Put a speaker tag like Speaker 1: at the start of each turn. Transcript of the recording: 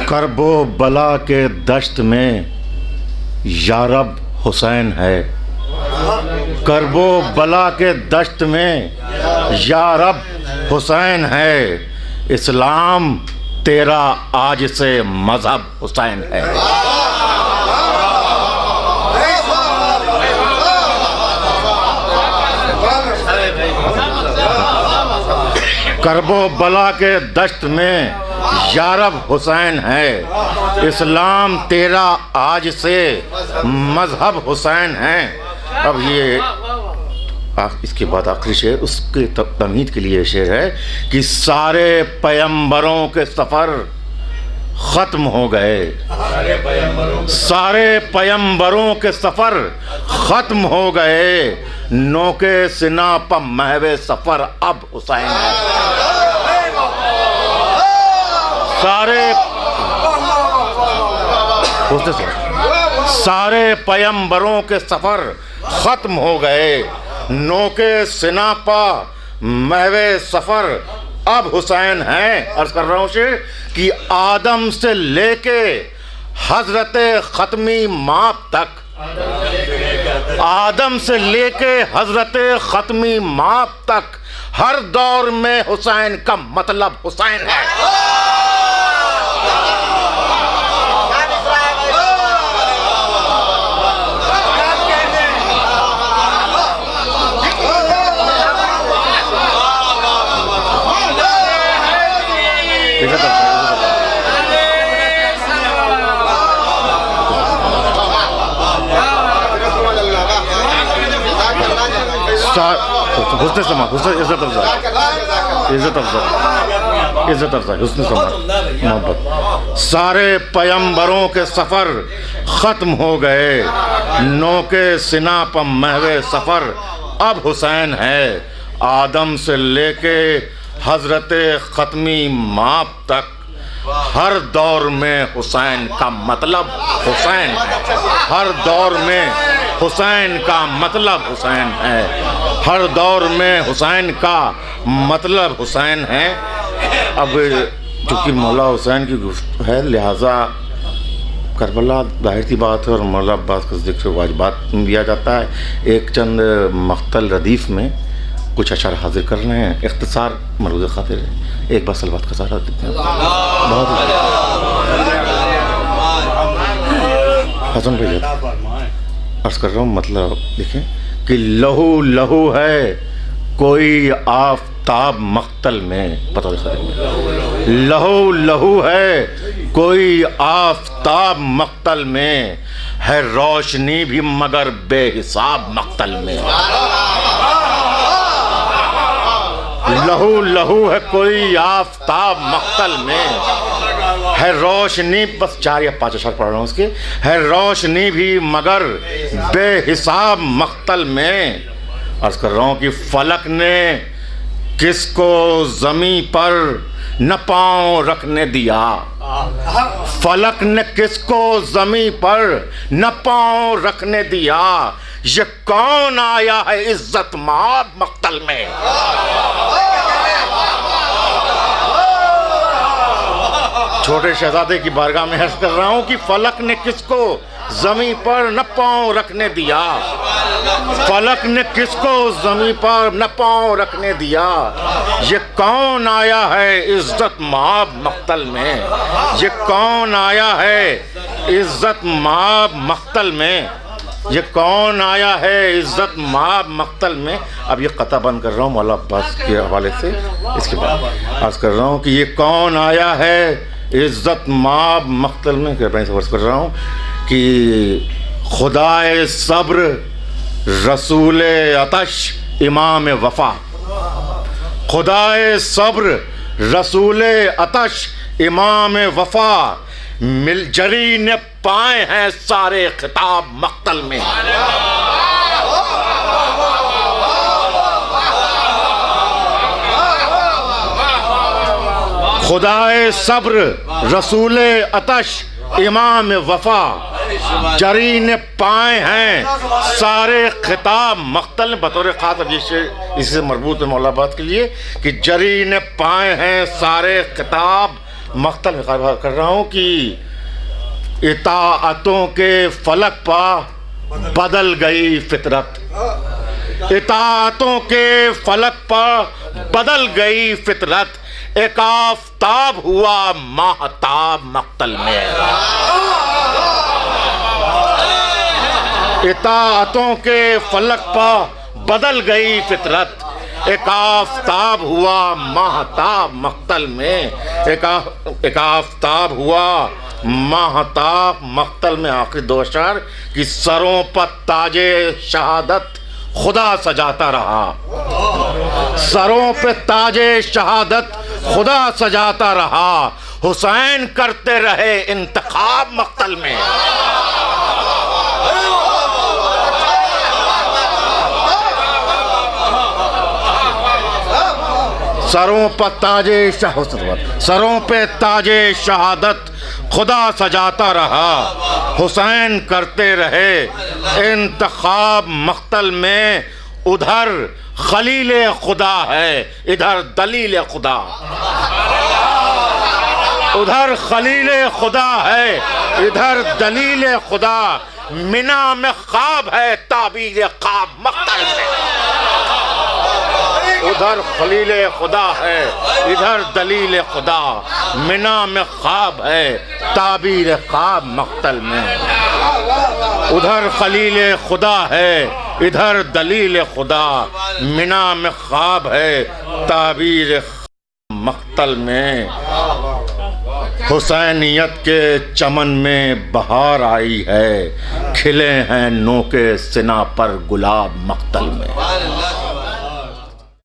Speaker 1: करबो बला के दश्त में यारब हुसैन है। करबो बला के दश्त में यारब हुसैन है। इस्लाम तेरा आज से मजहब हुसैन है। करबो बला के दश्त में यारब हुसैन है। इस्लाम तेरा आज से मजहब हुसैन है। अब ये इसके बाद आखिरी शेर, उसके तमहीद के लिए शेर है कि सारे पैगंबरों के सफ़र ख़त्म हो गए। सारे पैगंबरों के सफ़र ख़त्म हो गए। नोके सिना पर महवे सफ़र अब हुसैन है। सारे पैगंबरों के सफ़र ख़त्म हो गए। नोके सिना पर महवे सफ़र अब हुसैन है। अर्ज़ कर रहा हूँ कि आदम से लेके हज़रत ख़त्मी माप तक, आदम से लेके हज़रत ख़त्मी माप तक हर दौर में हुसैन का मतलब हुसैन है। हुस्न समा, हुस्न इज्जत अफ़ज़ाई, इज्जत अफ़ज़ाई, इज्जत अफ़ज़ाई, हुस्न समा, मोहब्बत। सारे पैगंबरों के सफ़र ख़त्म हो गए। नोके सिना पर महवे सफ़र अब हुसैन है। आदम से लेके हज़रत ख़त्मी माप तक हर दौर में हुसैन का मतलब हुसैन है। हर दौर में हुसैन का मतलब हुसैन है। हर दौर में हुसैन का मतलब हुसैन है। अब चूँकि मौला हुसैन की गुफ्त है, लिहाजा करबला जाहिर सी बात है और मौला अब्बास का ज़िक्र वाजिबात में दिया जाता है। एक चंद मख्तल रदीफ़ में कुछ अशर हाजिर कर रहे हैं। इख्तिसार मरूज़ खातिर है। एक बार सलवात का सारा देते हैं। बहुत हसन भाई अर्ज़ कर रहा हूँ, मतलब देखें कि लहू लहू है कोई आफ़ताब मख्तल में, पता है लहू लहू है कोई आफ़ताब मख्तल में, है रोशनी भी मगर बेहिसाब मख्तल में। लहू लहू है कोई आफ़ताब मख्तल में, है रोशनी, बस 4 या 5 अशर पढ़ रहा हूँ उसके, है रोशनी भी मगर बेहिसाब मख्तल में। अर्ज़ कर रहा हूँ कि फलक ने किसको ज़मीं पर न पाँव रखने दिया। फलक ने किसको ज़मीं पर न पाँव रखने दिया। ये कौन आया है इज्जत माब मख्तल में। छोटे शहजादे की बारगाह में अर्ज़ कर रहा हूँ कि फलक ने किसको ज़मीं पर न पाँव रखने दिया। फलक ने किसको ज़मीं पर न पाँव रखने दिया। ये कौन आया है इज्जत माब मख्तल में। ये कौन आया है इज्जत माब मख्तल में। ये कौन आया है इज्जत माब मख्तल में। अब ये कता बंद कर रहा हूँ मौला अब्बास के हवाले से। इसके बाद अर्ज़ कर रहा हूँ कि ये कौन आया है इज्जत माब मख्तल में। अर्ज़ कर रहा हूँ कि खुदाए सब्र रसूल अतश इमाम वफ़ा। खुदाए सब्र रसूल अतश इमाम वफ़ा, मिल जरी ने पाए हैं सारे खिताब मख्तल में। खुदाए सब्र रसूल अतश इमाम वफ़ा, जरी ने पाए हैं सारे खिताब मख्तल में। बतौर ख़ास अब इससे मरबूत है मौला बात के लिए कि जरी ने पाए हैं सारे खिताब मख्तल में कर रहा हूँ कि इताअतों के फलक पा बदल गई फितरत, इताअतों के फलक पर बदल गई फितरत, एक आफताब हुआ माहताब मख्तल में। इताअतों के फलक पर बदल गई फितरत, एक आफताब हुआ माहताब मख्तल में, एक आफताब हुआ माहताब मख्तल में। आखिर दो अशर कि सरों पर ताजे शहादत खुदा सजाता रहा, सरों पे ताजे शहादत खुदा सजाता रहा, हुसैन करते रहे इंतखाब मख्तल में। सरों पर ताजे शहादत, सरों पे ताजे शहादत खुदा सजाता रहा, हुसैन करते रहे इंतखाब मख्तल में। उधर खलील खुदा है, इधर दलील खुदा, उधर खलील खुदा है, इधर दलील खुदा। मिना में ख्वाब है, ताबीर ख्वाब मख्तल में। उधर खलील खुदा है, इधर दलील खुदा। मिना में ख्वाब है, ताबीर ख्वाब मख्तल में। उधर खलील खुदा है, इधर दलील खुदा। मिना में ख्वाब है, ताबीर मख्तल में। हुसैनियत के चमन में बहार आई है, खिले हैं नोके सिना पर गुलाब मख्तल में।